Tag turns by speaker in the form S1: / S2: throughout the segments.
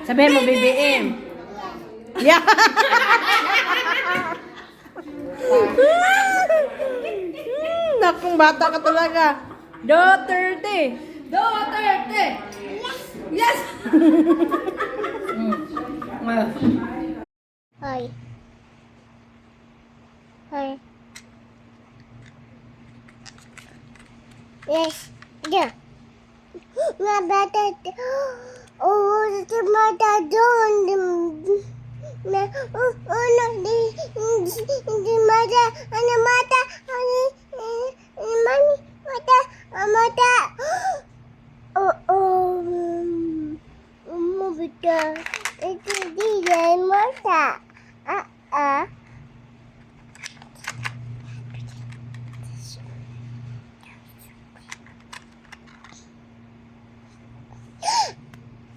S1: Sabihin mo, BBM. Yeah. Nakong bata ka talaga. Duterte. Duterte. Yes.
S2: Hi. Hi. Yes. Yeah. My bata. Oh, the mata don't. Na no di mata ana mata ani mami mata oh mo bita itu dia mata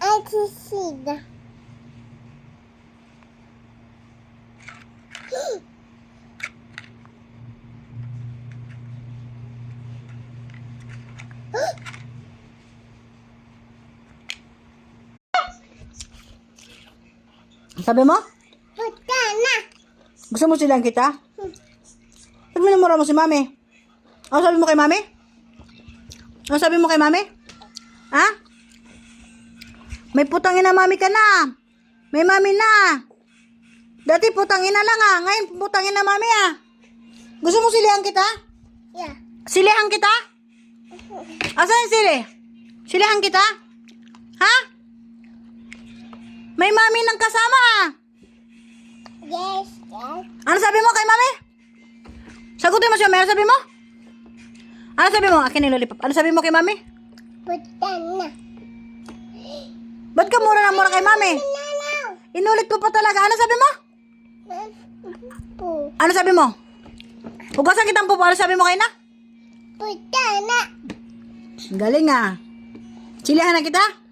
S2: I can see that.
S1: Sabi mo?
S2: Puta na.
S1: Gusto mo silang kita? Ba't minumura mo si mami? Ano sabi mo kay mami? Ano sabi mo kay mami? Ha? May putangin na mami ka na. May mami na. Dati putangin na lang ah. Ngayon putangin na mami ah. Gusto mo silihan kita?
S2: Yeah.
S1: Silihan kita? Asan yung sili? Silihan kita? Ha? May mami nang kasama ah.
S2: Yes, yes.
S1: Ano sabi mo kay mami? Sagutin mo siya, may ano sabi mo? Ano sabi mo? Akin yung lollipop. Ano sabi mo kay mami?
S2: Puta na.
S1: Ba't ka mura na mura kay mami?
S2: No.
S1: Inulit mo pa talaga. Ano sabi mo?
S2: Po.
S1: Ano sabi mo? Hugasan kitang pupo. Ano sabi mo kay na?
S2: Puta na.
S1: Galing ah. Silihan na kita?